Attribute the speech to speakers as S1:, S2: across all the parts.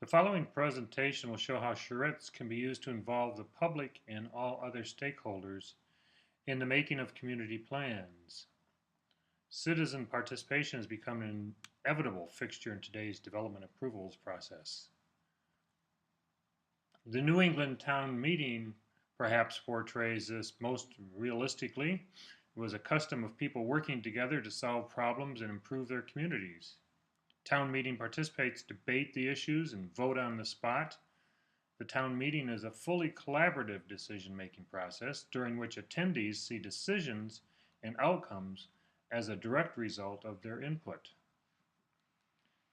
S1: The following presentation will show how charrettes can be used to involve the public and all other stakeholders in the making of community plans. Citizen participation has become an inevitable fixture in today's development approvals process. The New England town meeting perhaps portrays this most realistically. It was a custom of people working together to solve problems and improve their communities. Town meeting participants debate the issues and vote on the spot. The town meeting is a fully collaborative decision-making process during which attendees see decisions and outcomes as a direct result of their input.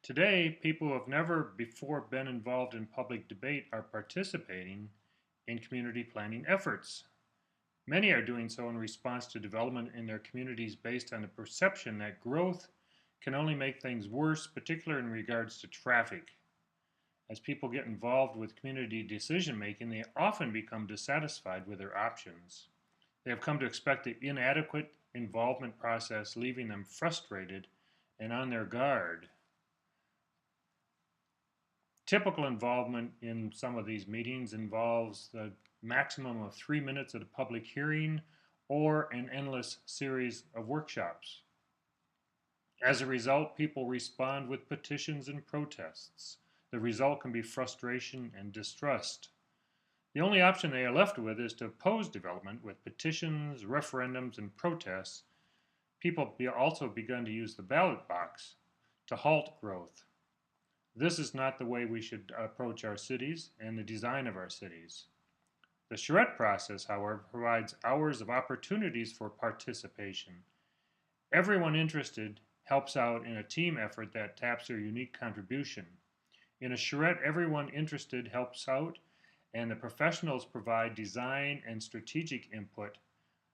S1: Today, people who have never before been involved in public debate are participating in community planning efforts. Many are doing so in response to development in their communities based on the perception that growth can only make things worse, particularly in regards to traffic. As people get involved with community decision making, they often become dissatisfied with their options. They have come to expect the inadequate involvement process, leaving them frustrated and on their guard. Typical involvement in some of these meetings involves the maximum of 3 minutes at a public hearing or an endless series of workshops. As a result, people respond with petitions and protests. The result can be frustration and distrust. The only option they are left with is to oppose development with petitions, referendums, and protests. People also begun to use the ballot box to halt growth. This is not the way we should approach our cities and the design of our cities. The charrette process, however, provides hours of opportunities for participation. Everyone interested helps out in a team effort that taps their unique contribution. In a charrette, everyone interested helps out, and the professionals provide design and strategic input.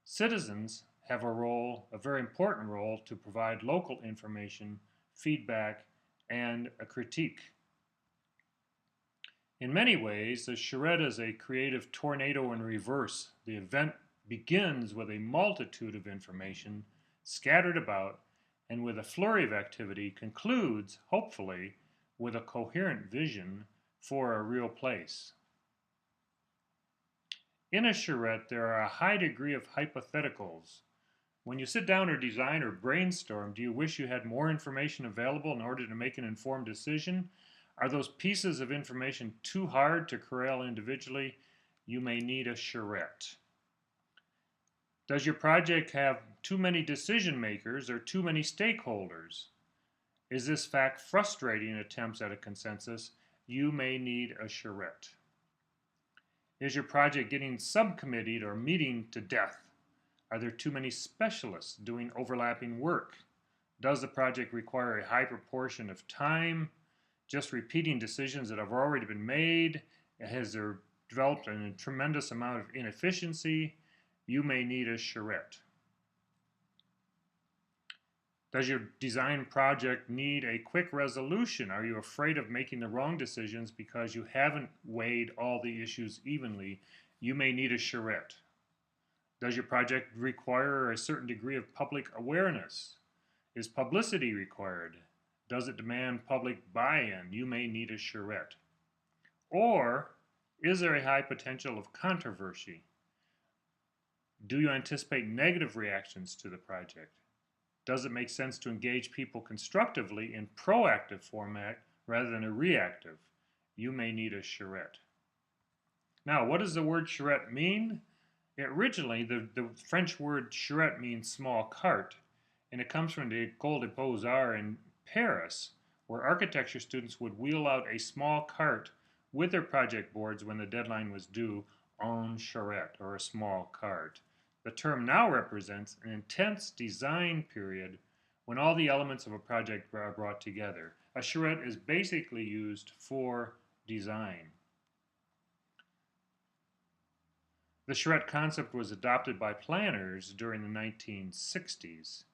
S1: Citizens have a very important role to provide local information, feedback, and a critique. In many ways, the charrette is a creative tornado in reverse. The event begins with a multitude of information scattered about, and with a flurry of activity concludes, hopefully, with a coherent vision for a real place. In a charrette, there are a high degree of hypotheticals. When you sit down or design or brainstorm, do you wish you had more information available in order to make an informed decision? Are those pieces of information too hard to corral individually? You may need a charrette. Does your project have too many decision makers or too many stakeholders? Is this fact frustrating attempts at a consensus? You may need a charrette. Is your project getting subcommitteed or meeting to death? Are there too many specialists doing overlapping work? Does the project require a high proportion of time just repeating decisions that have already been made? Has there developed a tremendous amount of inefficiency? You may need a charrette. Does your design project need a quick resolution? Are you afraid of making the wrong decisions because you haven't weighed all the issues evenly? You may need a charrette. Does your project require a certain degree of public awareness? Is publicity required? Does it demand public buy-in? You may need a charrette. Or is there a high potential of controversy? Do you anticipate negative reactions to the project? Does it make sense to engage people constructively in proactive format rather than a reactive? You may need a charrette. Now, what does the word charrette mean? Originally, the French word charrette means small cart, and it comes from the École des Beaux-Arts in Paris, where architecture students would wheel out a small cart with their project boards when the deadline was due en charrette, or a small cart. The term now represents an intense design period when all the elements of a project are brought together. A charrette is basically used for design. The charrette concept was adopted by planners during the 1960s,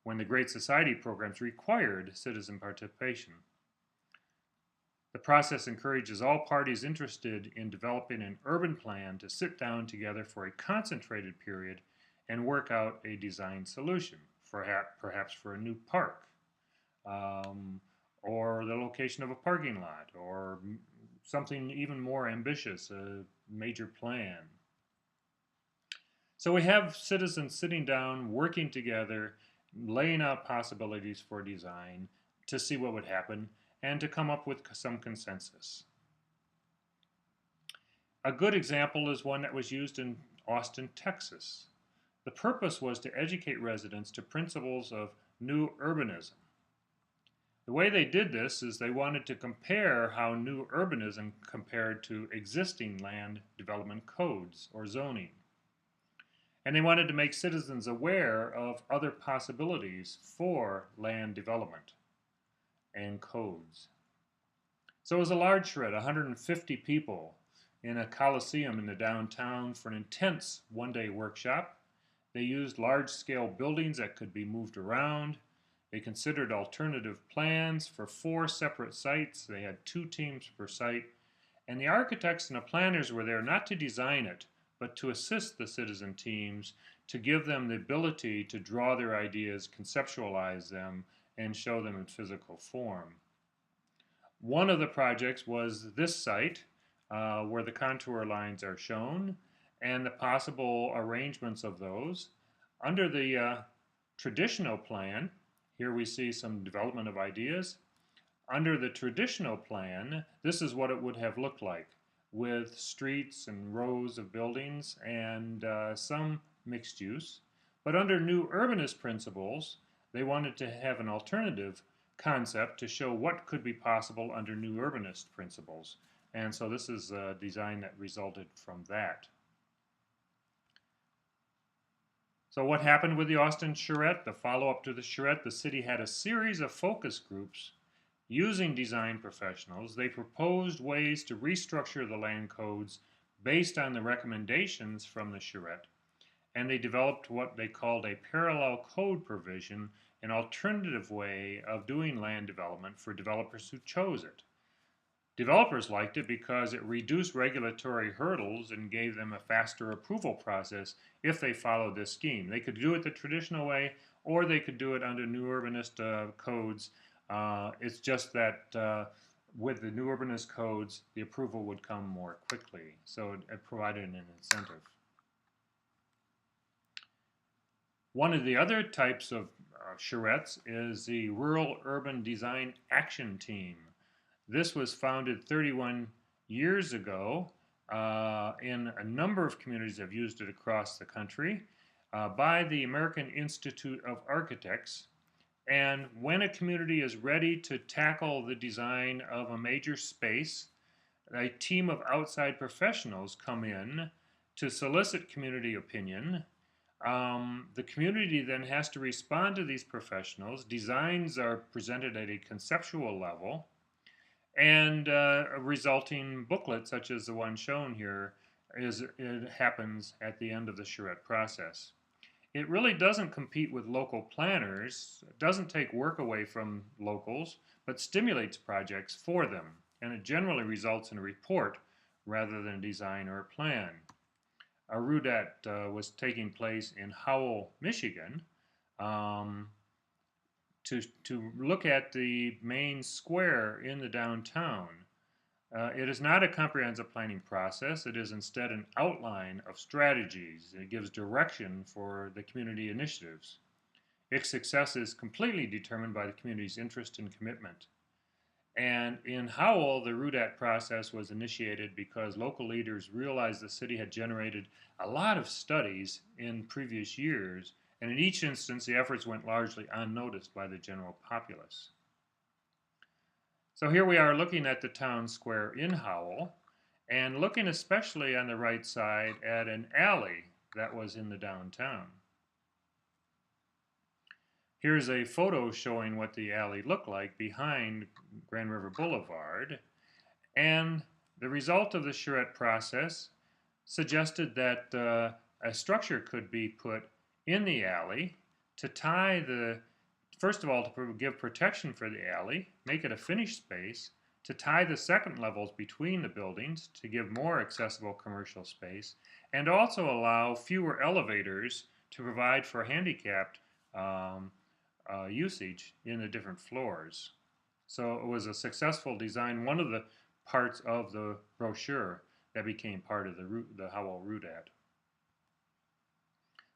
S1: when the Great Society programs required citizen participation. The process encourages all parties interested in developing an urban plan to sit down together for a concentrated period and work out a design solution, perhaps for a new park, or the location of a parking lot, or something even more ambitious, a major plan. So we have citizens sitting down, working together, laying out possibilities for design to see what would happen and to come up with some consensus. A good example is one that was used in Austin, Texas. The purpose was to educate residents to principles of new urbanism. The way they did this is they wanted to compare how new urbanism compared to existing land development codes or zoning. And they wanted to make citizens aware of other possibilities for land development and codes. So it was a large charrette, 150 people in a coliseum in the downtown for an intense one-day workshop. They used large-scale buildings that could be moved around. They considered alternative plans for 4 separate sites. They had 2 teams per site. And the architects and the planners were there not to design it, but to assist the citizen teams, to give them the ability to draw their ideas, conceptualize them, and show them in physical form. One of the projects was this site, where the contour lines are shown, and the possible arrangements of those. Under the traditional plan, here we see some development of ideas. Under the traditional plan, this is what it would have looked like, with streets and rows of buildings and some mixed use. But under new urbanist principles, they wanted to have an alternative concept to show what could be possible under new urbanist principles. And so this is a design that resulted from that. So what happened with the Austin Charrette? The follow-up to the Charrette, the city had a series of focus groups using design professionals. They proposed ways to restructure the land codes based on the recommendations from the Charrette. And they developed what they called a parallel code provision, an alternative way of doing land development for developers who chose it. Developers liked it because it reduced regulatory hurdles and gave them a faster approval process if they followed this scheme. They could do it the traditional way, or they could do it under new urbanist codes. It's just that with the new urbanist codes, the approval would come more quickly. So it provided an incentive. One of the other types of charrettes is the Rural Urban Design Action Team. This was founded 31 years ago in a number of communities have used it across the country by the American Institute of Architects. And when a community is ready to tackle the design of a major space, a team of outside professionals come in to solicit community opinion. The community then has to respond to these professionals. Designs are presented at a conceptual level, and a resulting booklet, such as the one shown here, it happens at the end of the charrette process. It really doesn't compete with local planners, it doesn't take work away from locals, but stimulates projects for them, and it generally results in a report rather than a design or a plan. A roulette was taking place in Howell, Michigan, to look at the main square in the downtown. It is not a comprehensive planning process. It is instead an outline of strategies. It gives direction for the community initiatives. Its success is completely determined by the community's interest and commitment. And in Howell, the roulette process was initiated because local leaders realized the city had generated a lot of studies in previous years, and in each instance, the efforts went largely unnoticed by the general populace. So here we are looking at the town square in Howell, and looking especially on the right side at an alley that was in the downtown. Here's a photo showing what the alley looked like behind Grand River Boulevard, and the result of the charrette process suggested that a structure could be put in the alley to tie first of all, to give protection for the alley, make it a finished space, to tie the second levels between the buildings to give more accessible commercial space, and also allow fewer elevators to provide for handicapped usage in the different floors. So it was a successful design, one of the parts of the brochure that became part of the Howell Route Ad.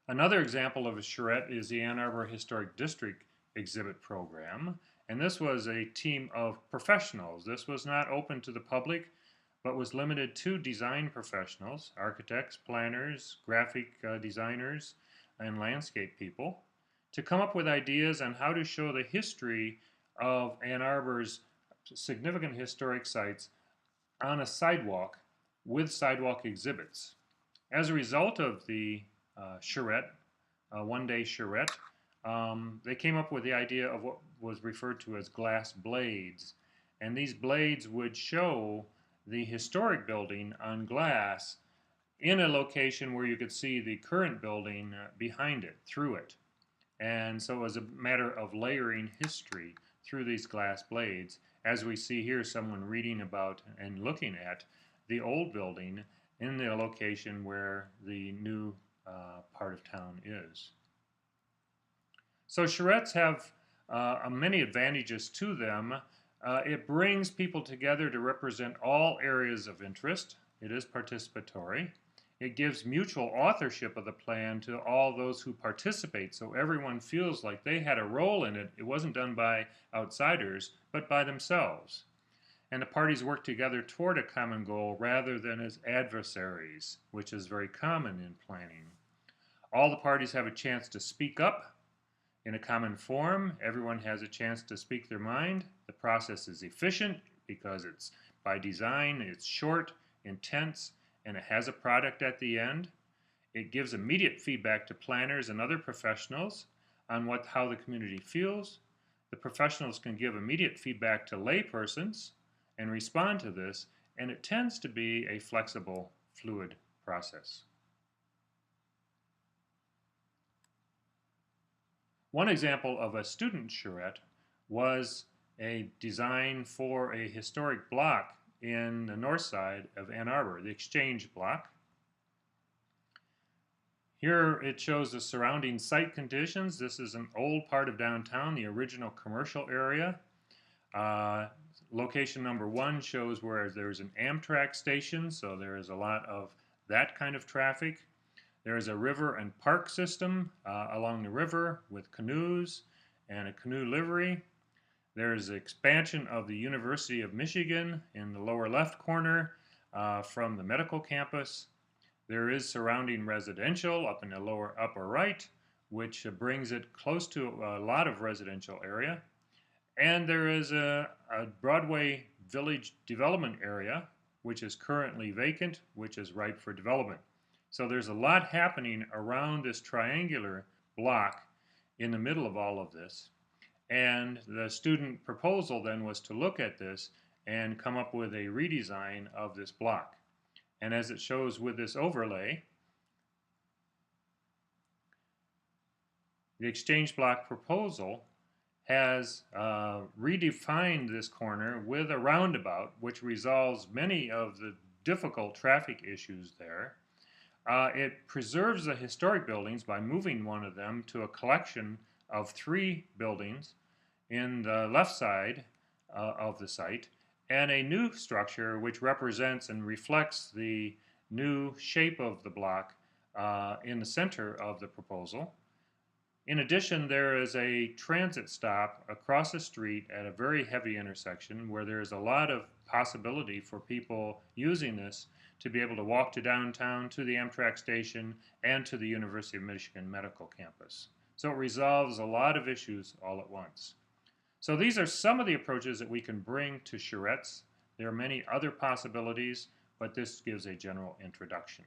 S1: Another example of a charrette is the Ann Arbor Historic District exhibit program. And this was a team of professionals. This was not open to the public, but was limited to design professionals, architects, planners, graphic designers, and landscape people, to come up with ideas on how to show the history of Ann Arbor's significant historic sites on a sidewalk with sidewalk exhibits. As a result of the charrette, one-day charrette, they came up with the idea of what was referred to as glass blades. And these blades would show the historic building on glass in a location where you could see the current building behind it, through it. And so it was a matter of layering history through these glass blades. As we see here, someone reading about and looking at the old building in the location where the new part of town is. So charrettes have many advantages to them. It brings people together to represent all areas of interest. It is participatory. It gives mutual authorship of the plan to all those who participate, so everyone feels like they had a role in it. It wasn't done by outsiders, but by themselves. And the parties work together toward a common goal rather than as adversaries, which is very common in planning. All the parties have a chance to speak up in a common forum. Everyone has a chance to speak their mind. The process is efficient because it's by design, it's short, intense, and it has a product at the end. It gives immediate feedback to planners and other professionals on how the community feels. The professionals can give immediate feedback to laypersons and respond to this, and it tends to be a flexible, fluid process. One example of a student charrette was a design for a historic block in the north side of Ann Arbor, the Exchange Block. Here it shows the surrounding site conditions. This is an old part of downtown, the original commercial area. Location number 1 shows where there's an Amtrak station, so there is a lot of that kind of traffic. There is a river and park system along the river with canoes and a canoe livery. There is expansion of the University of Michigan in the lower left corner from the medical campus. There is surrounding residential up in the lower upper right, which brings it close to a lot of residential area. And there is a Broadway Village development area, which is currently vacant, which is ripe for development. So there's a lot happening around this triangular block in the middle of all of this. And the student proposal then was to look at this and come up with a redesign of this block. And as it shows with this overlay, the Exchange Block proposal has redefined this corner with a roundabout, which resolves many of the difficult traffic issues there. It preserves the historic buildings by moving one of them to a collection of 3 buildings in the left side of the site, and a new structure which represents and reflects the new shape of the block in the center of the proposal. In addition, there is a transit stop across the street at a very heavy intersection where there is a lot of possibility for people using this to be able to walk to downtown, to the Amtrak station, and to the University of Michigan Medical Campus. So it resolves a lot of issues all at once. So these are some of the approaches that we can bring to charrettes. There are many other possibilities, but this gives a general introduction.